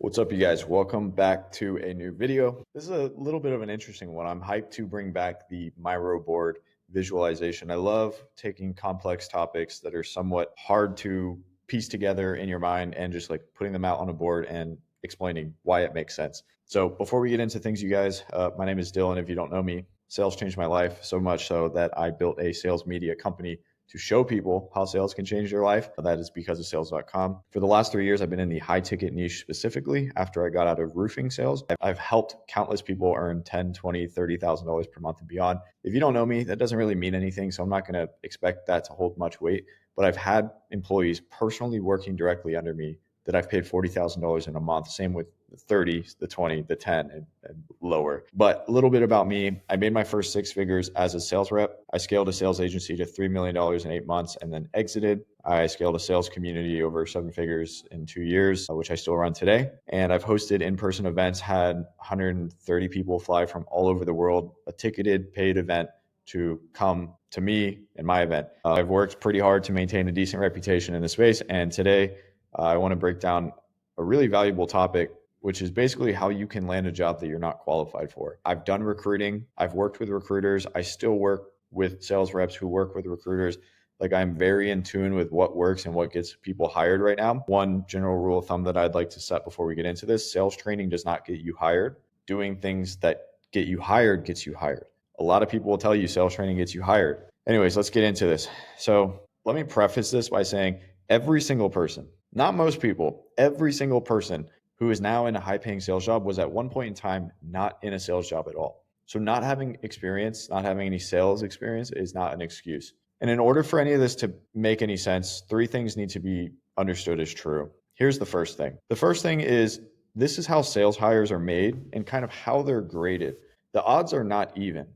What's up, you guys? Welcome back to a new video. This is a little bit of an interesting one. I'm hyped to bring back the Miro board visualization. I love taking complex topics that are somewhat hard to piece together in your mind and just like putting them out on a board and explaining why it makes sense. So before we get into things, you guys, my name is Dylan. If you don't know me, sales changed my life so much so that I built a sales media company to show people how sales can change their life. That is because of sales.com. For the last 3 years, I've been in the high ticket niche specifically after I got out of roofing sales. I've helped countless people earn $10, $20, $30,000 per month and beyond. If you don't know me, that doesn't really mean anything. So I'm not going to expect that to hold much weight, but I've had employees personally working directly under me that I've paid $40,000 in a month. Same with the 30, the 20, the 10, and lower. But a little bit about me. I made my first 6 figures as a sales rep. I scaled a sales agency to $3 million in 8 months and then exited. I scaled a sales community over 7 figures in 2 years, which I still run today. And I've hosted in-person events, had 130 people fly from all over the world, a ticketed paid event to come to me and my event. I've worked pretty hard to maintain a decent reputation in the space. And today, I want to break down a really valuable topic, which is basically how you can land a job that you're not qualified for. I've done recruiting. I've worked with recruiters. I still work with sales reps who work with recruiters. Like, I'm very in tune with what works and what gets people hired right now. One general rule of thumb that I'd like to set before we get into this: sales training does not get you hired. Doing things that get you hired gets you hired. A lot of people will tell you sales training gets you hired. Anyways, let's get into this. So let me preface this by saying every single person, not most people, every single person who is now in a high paying sales job was at one point in time not in a sales job at all. So not having experience, not having any sales experience is not an excuse. And in order for any of this to make any sense, 3 things need to be understood as true. Here's the first thing. The first thing is, this is how sales hires are made and kind of how they're graded. The odds are not even,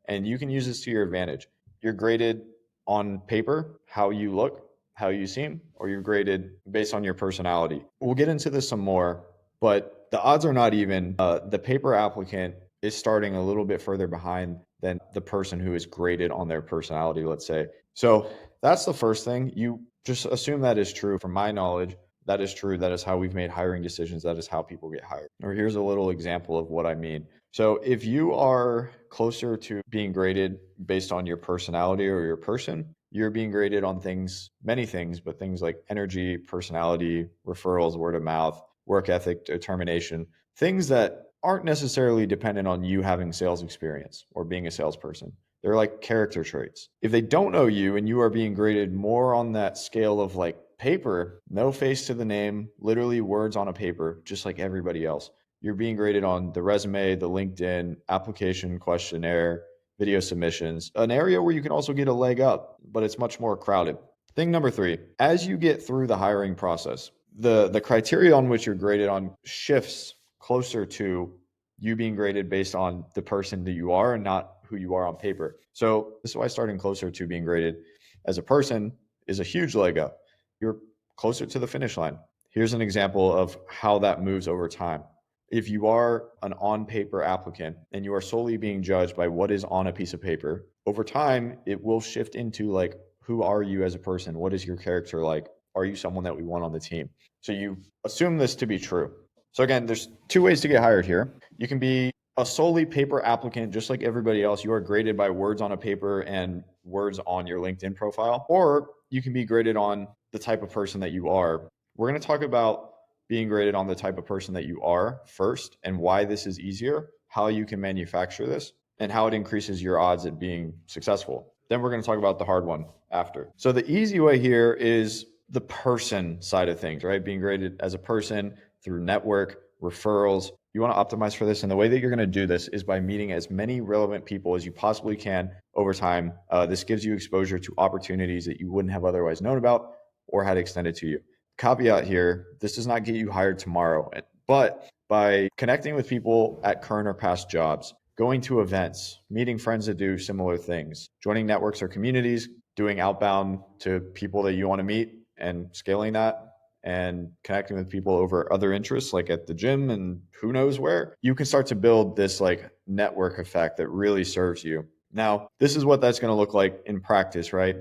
and you can use this to your advantage. You're graded on paper, how you look, how you seem, or you're graded based on your personality. We'll get into this some more, but the odds are not even. The paper applicant is starting a little bit further behind than the person who is graded on their personality, let's say. So that's the first thing. You just assume that is true. From my knowledge, that is true. That is how we've made hiring decisions. That is how people get hired. Or here's a little example of what I mean. So if you are closer to being graded based on your personality or your person, you're being graded on things, many things, but things like energy, personality, referrals, word of mouth, work ethic, determination, things that aren't necessarily dependent on you having sales experience or being a salesperson. They're like character traits. If they don't know you and you are being graded more on that scale of like paper, no face to the name, literally words on a paper, just like everybody else, you're being graded on the resume, the LinkedIn application questionnaire, video submissions, an area where you can also get a leg up, but it's much more crowded. Thing number 3, as you get through the hiring process, the criteria on which you're graded on shifts closer to you being graded based on the person that you are and not who you are on paper. So this is why starting closer to being graded as a person is a huge leg up. You're closer to the finish line. Here's an example of how that moves over time. If you are an on-paper applicant and you are solely being judged by what is on a piece of paper, over time, it will shift into like, who are you as a person? What is your character like? Are you someone that we want on the team? So you assume this to be true. So again, there's 2 ways to get hired here. You can be a solely paper applicant, just like everybody else. You are graded by words on a paper and words on your LinkedIn profile, or you can be graded on the type of person that you are. We're going to talk about being graded on the type of person that you are first, and why this is easier, how you can manufacture this, and how it increases your odds at being successful. Then we're going to talk about the hard one after. So the easy way here is the person side of things, right? Being graded as a person through network, referrals. You want to optimize for this. And the way that you're going to do this is by meeting as many relevant people as you possibly can over time. This gives you exposure to opportunities that you wouldn't have otherwise known about or had extended to you. Caveat here, this does not get you hired tomorrow, but by connecting with people at current or past jobs, going to events, meeting friends that do similar things, joining networks or communities, doing outbound to people that you want to meet and scaling that, and connecting with people over other interests like at the gym and who knows where, you can start to build this like network effect that really serves you. Now, this is what that's going to look like in practice, right?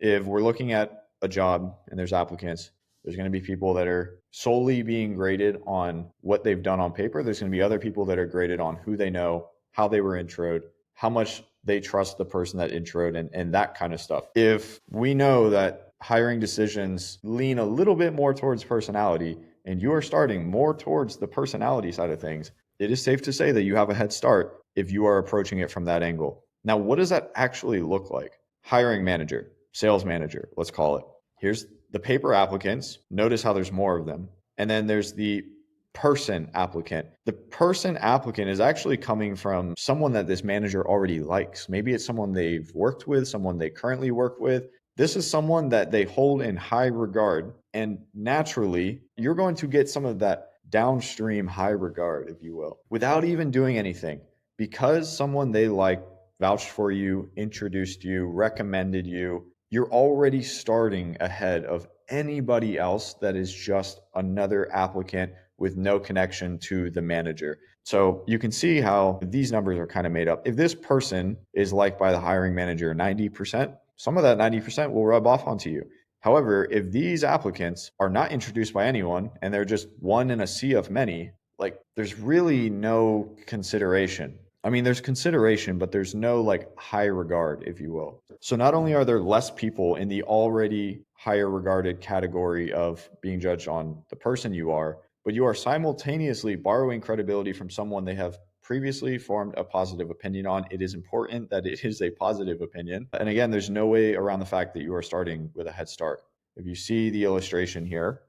If we're looking at a job and there's applicants, There's going to be people that are solely being graded on what they've done on paper. There's going to be other people that are graded on who they know, how they were introed, how much they trust the person that introed, and that kind of stuff. If we know that hiring decisions lean a little bit more towards personality and you are starting more towards the personality side of things, it is safe to say that you have a head start if you are approaching it from that angle. Now, what does that actually look like? Hiring manager, sales manager, let's call it. Here's the paper applicants. Notice how there's more of them. And then there's the person applicant. The person applicant is actually coming from someone that this manager already likes. Maybe it's someone they've worked with, someone they currently work with. This is someone that they hold in high regard. And naturally, you're going to get some of that downstream high regard, if you will, without even doing anything. Because someone they like vouched for you, introduced you, recommended you, you're already starting ahead of anybody else that is just another applicant with no connection to the manager. So you can see how these numbers are kind of made up. If this person is liked by the hiring manager 90%, some of that 90% will rub off onto you. However, if these applicants are not introduced by anyone and they're just one in a sea of many, like there's really no consideration. I mean, there's consideration, but there's no like high regard, if you will. So not only are there less people in the already higher regarded category of being judged on the person you are, but you are simultaneously borrowing credibility from someone they have previously formed a positive opinion on. It is important that it is a positive opinion. And again, there's no way around the fact that you are starting with a head start. If you see the illustration here,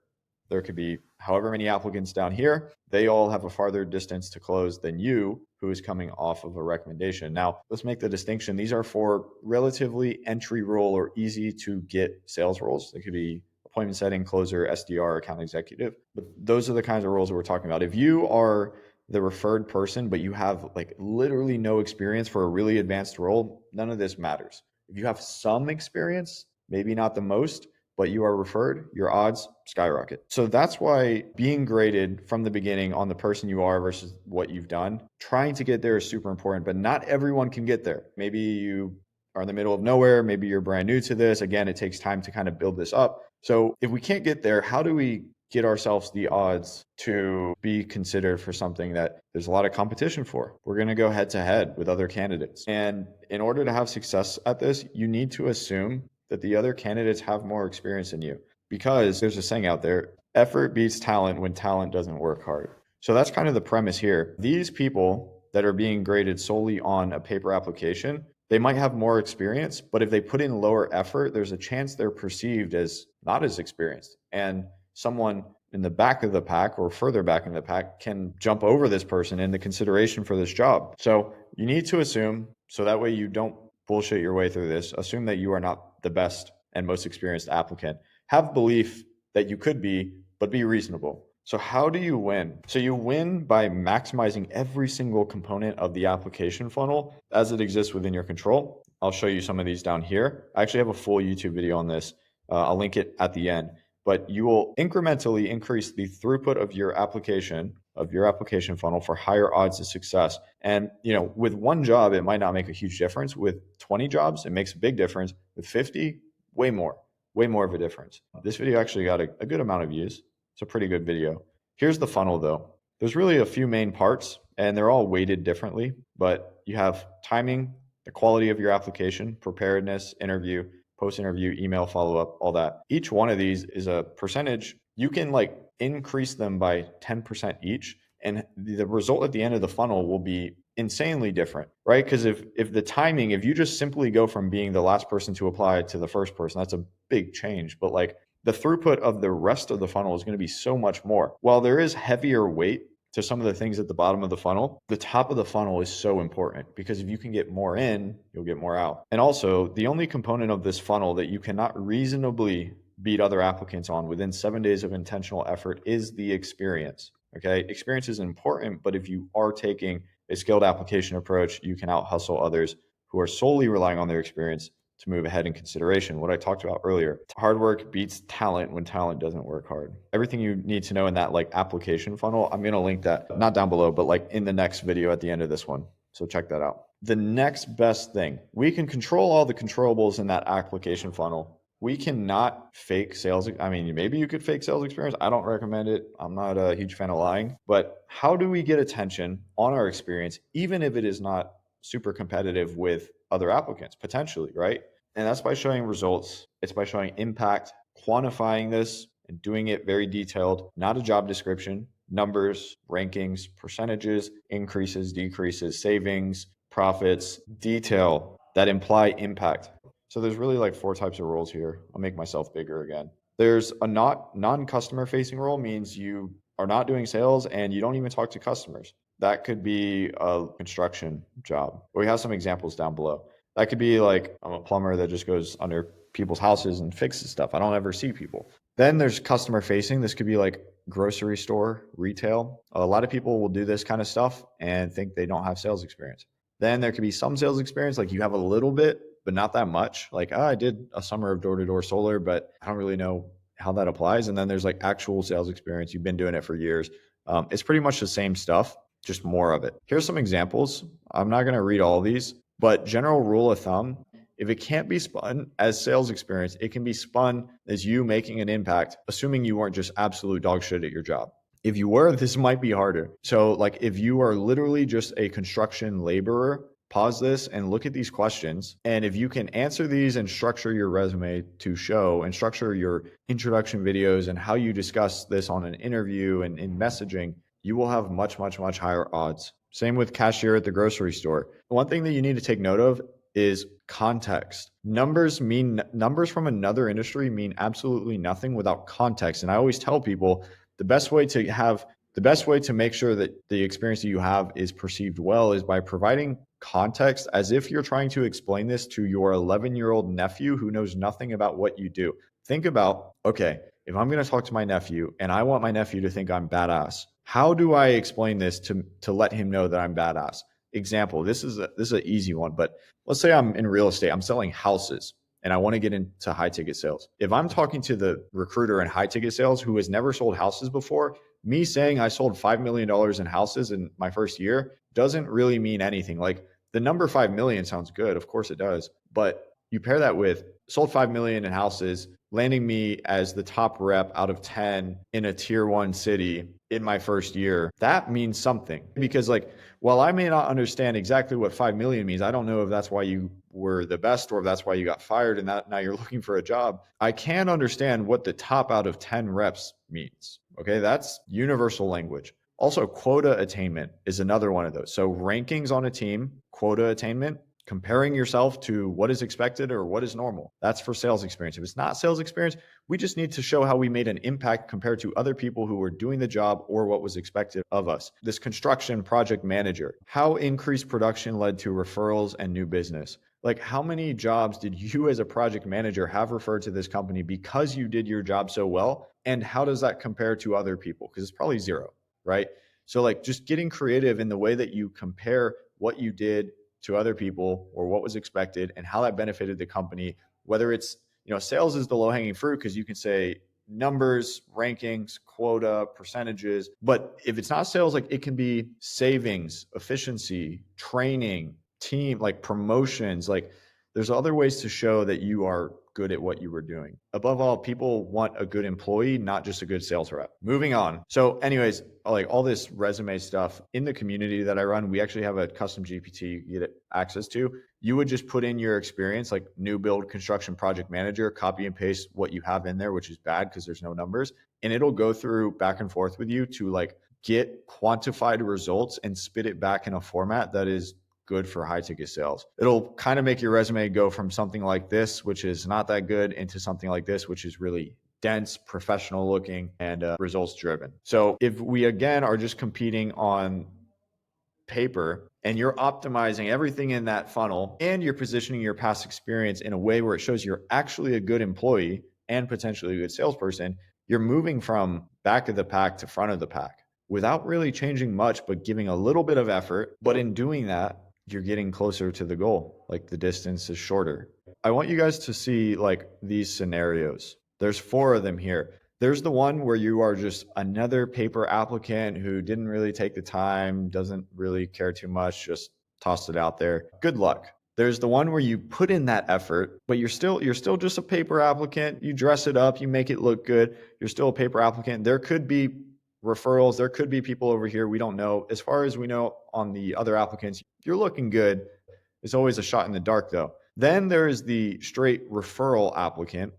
there could be however many applicants down here. They all have a farther distance to close than you, who is coming off of a recommendation. Now, let's make the distinction. These are for relatively entry role or easy to get sales roles. They could be appointment setting, closer, SDR, account executive. But those are the kinds of roles that we're talking about. If you are the referred person, but you have like literally no experience for a really advanced role, none of this matters. If you have some experience, maybe not the most, but you are referred, your odds skyrocket. So that's why being graded from the beginning on the person you are versus what you've done, trying to get there is super important, but not everyone can get there. Maybe you are in the middle of nowhere. Maybe you're brand new to this. Again, it takes time to kind of build this up. So if we can't get there, how do we get ourselves the odds to be considered for something that there's a lot of competition for? We're going to go head to head with other candidates. And in order to have success at this, you need to assume that the other candidates have more experience than you, because there's a saying out there, effort beats talent when talent doesn't work hard. So that's kind of the premise here. These people that are being graded solely on a paper application, they might have more experience, but if they put in lower effort, there's a chance they're perceived as not as experienced. And someone in the back of the pack or further back in the pack can jump over this person in the consideration for this job. So you need to assume, so that way you don't bullshit your way through this, assume that you are not the best and most experienced applicant. Have belief that you could be, but be reasonable. So how do you win? So you win by maximizing every single component of the application funnel as it exists within your control. I'll show you some of these down here. I actually have a full YouTube video on this. I'll link it at the end. But you will incrementally increase the throughput of your application funnel for higher odds of success. And with one job, it might not make a huge difference. With 20 jobs, it makes a big difference. With 50, way more of a difference. This video actually got a good amount of views. It's a pretty good video. Here's the funnel though. There's really a few main parts and they're all weighted differently, but you have timing, the quality of your application, preparedness, interview, post-interview, email follow-up, all that. Each one of these is a percentage. You can increase them by 10% each, and the result at the end of the funnel will be insanely different, right? Because if the timing, if you just simply go from being the last person to apply to the first person, that's a big change. But the throughput of the rest of the funnel is going to be so much more. While there is heavier weight to some of the things at the bottom of the funnel, the top of the funnel is so important, because if you can get more in, you'll get more out. And also, the only component of this funnel that you cannot reasonably beat other applicants on within 7 days of intentional effort is the experience. Okay, experience is important, but if you are taking a skilled application approach, you can out hustle others who are solely relying on their experience to move ahead in consideration. What I talked about earlier, hard work beats talent when talent doesn't work hard. Everything you need to know in that application funnel, I'm going to link that, not down below, but in the next video at the end of this one. So check that out. The next best thing, we can control all the controllables in that application funnel We cannot fake sales. I mean, maybe you could fake sales experience. I don't recommend it. I'm not a huge fan of lying. But how do we get attention on our experience, even if it is not super competitive with other applicants, potentially, right? And that's by showing results. It's by showing impact, quantifying this, and doing it very detailed, not a job description, numbers, rankings, percentages, increases, decreases, savings, profits, detail that imply impact. So there's really like four types of roles here. I'll make myself bigger again. There's a not non-customer facing role, means you are not doing sales and you don't even talk to customers. That could be a construction job. We have some examples down below. That could be like I'm a plumber that just goes under people's houses and fixes stuff. I don't ever see people. Then there's customer facing. This could be like grocery store, retail. A lot of people will do this kind of stuff and think they don't have sales experience. Then there could be some sales experience, like you have a little bit, but not that much. Like, oh, I did a summer of door-to-door solar, but I don't really know how that applies. And then there's like actual sales experience. You've been doing it for years. It's pretty much the same stuff, just more of it. Here's some examples. I'm not going to read all of these, but general rule of thumb, if it can't be spun as sales experience, it can be spun as you making an impact, assuming you weren't just absolute dog shit at your job. If you were, this might be harder. So like if you are literally just a construction laborer, pause this and look at these questions. And if you can answer these and structure your resume to show and structure your introduction videos and how you discuss this on an interview and in messaging, you will have much, much, much higher odds. Same with cashier at the grocery store. One thing that you need to take note of is context. Numbers from another industry mean absolutely nothing without context. And I always tell people the best way to make sure that the experience that you have is perceived well is by providing context, as if you're trying to explain this to your 11-year-old nephew who knows nothing about what you do. Think about, okay, if I'm going to talk to my nephew and I want my nephew to think I'm badass, how do I explain this to let him know that I'm badass? Example, this is an easy one, but let's say I'm in real estate, I'm selling houses and I want to get into high ticket sales. If I'm talking to the recruiter in high ticket sales who has never sold houses before, me saying I sold $5 million in houses in my first year doesn't really mean anything. Like the number 5 million sounds good. Of course it does. But you pair that with sold 5 million in houses, landing me as the top rep out of 10 in a tier 1 city in my first year. That means something, because like, while I may not understand exactly what 5 million means, I don't know if that's why you were the best or if that's why you got fired and that now you're looking for a job. I can understand what the top out of 10 reps means. Okay. That's universal language. Also, quota attainment is another one of those. So rankings on a team, quota attainment, comparing yourself to what is expected or what is normal. That's for sales experience. If it's not sales experience, we just need to show how we made an impact compared to other people who were doing the job or what was expected of us. This construction project manager, how increased production led to referrals and new business. Like how many jobs did you as a project manager have referred to this company because you did your job so well? And how does that compare to other people? Because it's probably zero, right? So like just getting creative in the way that you compare what you did to other people or what was expected and how that benefited the company, whether it's, sales is the low hanging fruit because you can say numbers, rankings, quota, percentages. But if it's not sales, like it can be savings, efficiency, training, team, like promotions, like there's other ways to show that you are good at what you were doing. Above all, people want a good employee, not just a good sales rep. Moving on. So anyways, like all this resume stuff in the community that I run, we actually have a custom GPT you get access to. You would just put in your experience, like new build construction project manager, copy and paste what you have in there, which is bad because there's no numbers. And it'll go through back and forth with you to like get quantified results and spit it back in a format that is good for high ticket sales. It'll kind of make your resume go from something like this, which is not that good, into something like this, which is really dense, professional looking, and results driven. So if we again are just competing on paper and you're optimizing everything in that funnel and you're positioning your past experience in a way where it shows you're actually a good employee and potentially a good salesperson, you're moving from back of the pack to front of the pack without really changing much, but giving a little bit of effort. But in doing that, you're getting closer to the goal. Like the distance is shorter. I want you guys to see like these scenarios. There's 4 of them here. There's the one where you are just another paper applicant who didn't really take the time, doesn't really care too much, just tossed it out there. Good luck. There's the one where you put in that effort, but you're still just a paper applicant. You dress it up, you make it look good. You're still a paper applicant. There could be referrals, there could be people over here we don't know. As far as we know on the other applicants, you're looking good. It's always a shot in the dark though. Then there's the straight referral applicant,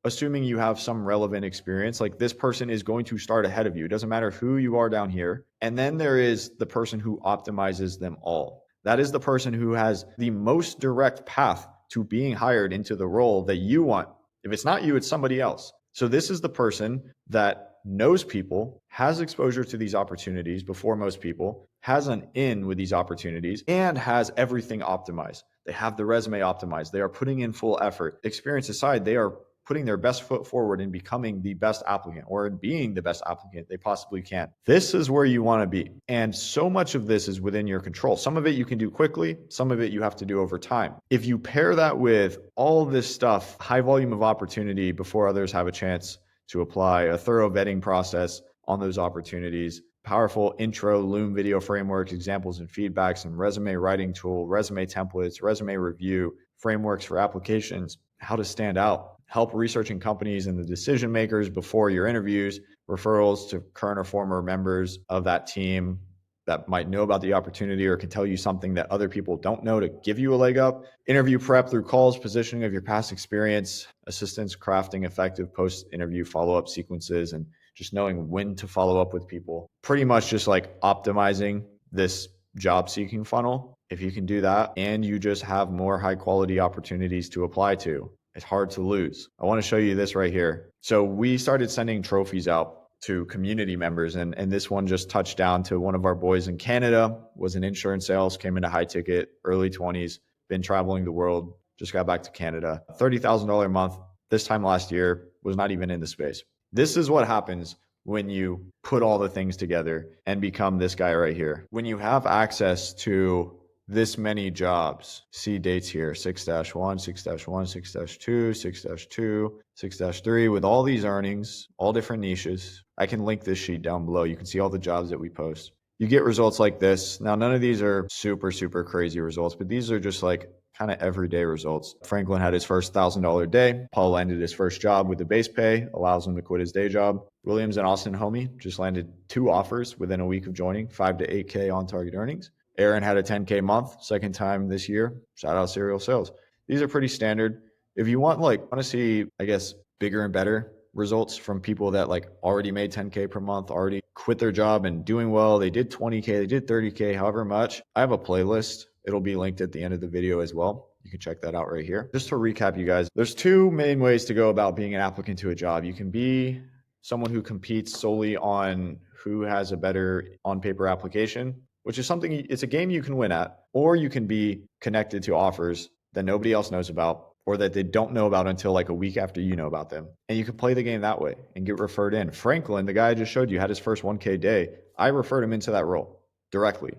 assuming you have some relevant experience. Like this person is going to start ahead of you. It doesn't matter who you are down here. And then there is the person who optimizes them all. That is the person who has the most direct path to being hired into the role that you want. If it's not you, it's somebody else. So this is the person that knows people, has exposure to these opportunities before most people, has an in with these opportunities, and has everything optimized. They have the resume optimized. They are putting in full effort. Experience aside, they are putting their best foot forward in becoming the best applicant or in being the best applicant they possibly can. This is where you want to be. And so much of this is within your control. Some of it you can do quickly, some of it you have to do over time. If you pair that with all this stuff, high volume of opportunity before others have a chance to apply, a thorough vetting process on those opportunities, powerful intro, Loom video frameworks, examples and feedbacks, and resume writing tool, resume templates, resume review, frameworks for applications, how to stand out, help researching companies and the decision makers before your interviews, referrals to current or former members of that team that might know about the opportunity or can tell you something that other people don't know to give you a leg up, interview prep through calls, positioning of your past experience, assistance crafting effective post-interview follow-up sequences, and just knowing when to follow up with people. Pretty much just like optimizing this job seeking funnel. If you can do that and you just have more high quality opportunities to apply to, it's hard to lose. I want to show you this right here. So we started sending trophies out to community members, and this one just touched down to one of our boys in Canada, was in insurance sales, came into high ticket, early 20s, been traveling the world, just got back to Canada, $30,000 a month this time last year, was not even in the space. This is what happens when you put all the things together and become this guy right here. When you have access to this many jobs, see dates here, 6-1, 6-1, 6-2, 6-2, 6-3, with all these earnings, all different niches. I can link this sheet down below. You can see all the jobs that we post. You get results like this. Now, none of these are super, super crazy results, but these are just like kind of everyday results. Franklin had his first $1,000 day. Paul landed his first job with the base pay, allows him to quit his day job. Williams and Austin Homie just landed 2 offers within a week of joining, 5 to 8K on target earnings. Aaron had a 10K month, second time this year. Shout out Serial Sales. These are pretty standard. If you want to see, I guess, bigger and better results from people that like already made 10K per month, already quit their job and doing well, they did 20K, they did 30K, however much. I have a playlist. It'll be linked at the end of the video as well. You can check that out right here. Just to recap, you guys, there's 2 main ways to go about being an applicant to a job. You can be someone who competes solely on who has a better on-paper application, which is something, it's a game you can win at, or you can be connected to offers that nobody else knows about or that they don't know about until like a week after you know about them. And you can play the game that way and get referred in. Franklin, the guy I just showed you, had his first 1K day. I referred him into that role directly.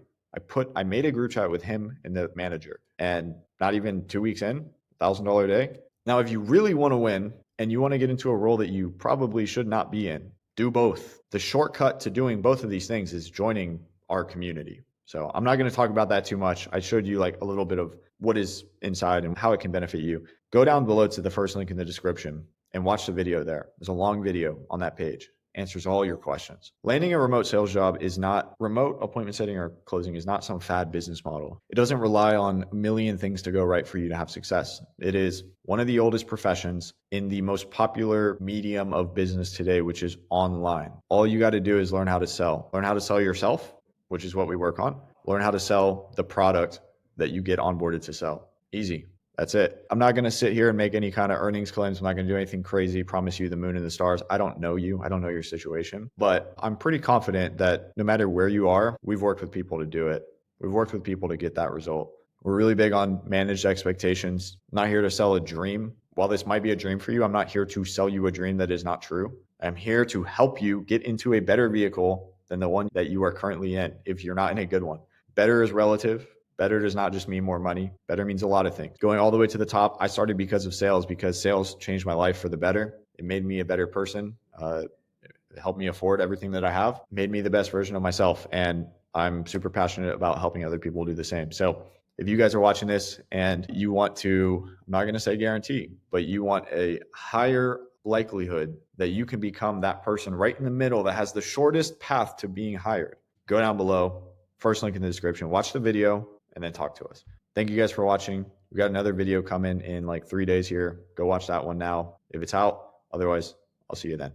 I made a group chat with him and the manager, and not even 2 weeks in, $1,000 a day. Now, if you really want to win and you want to get into a role that you probably should not be in, do both. The shortcut to doing both of these things is joining our community. So I'm not going to talk about that too much. I showed you like a little bit of what is inside and how it can benefit you. Go down below to the first link in the description and watch the video there. There's a long video on that page. Answers all your questions. Landing a remote sales job is not, remote appointment setting or closing is not some fad business model. It doesn't rely on a million things to go right for you to have success. It is one of the oldest professions in the most popular medium of business today, which is online. All you got to do is learn how to sell. Learn how to sell yourself, which is what we work on. Learn how to sell the product that you get onboarded to sell. Easy. That's it. I'm not going to sit here and make any kind of earnings claims. I'm not going to do anything crazy, promise you the moon and the stars. I don't know you. I don't know your situation, but I'm pretty confident that no matter where you are, we've worked with people to do it. We've worked with people to get that result. We're really big on managed expectations. I'm not here to sell a dream. While this might be a dream for you, I'm not here to sell you a dream that is not true. I'm here to help you get into a better vehicle than the one that you are currently in if you're not in a good one. Better is relative. Better does not just mean more money. Better means a lot of things. Going all the way to the top, I started because of sales, because sales changed my life for the better. It made me a better person. It helped me afford everything that I have. It made me the best version of myself. And I'm super passionate about helping other people do the same. So If you guys are watching this and you want to, I'm not going to say guarantee, but you want a higher likelihood that you can become that person right in the middle that has the shortest path to being hired, go down below, first link in the description, watch the video, and then talk to us. Thank you guys for watching. We got another video coming in like 3 days here. Go watch that one now if it's out. Otherwise, I'll see you then.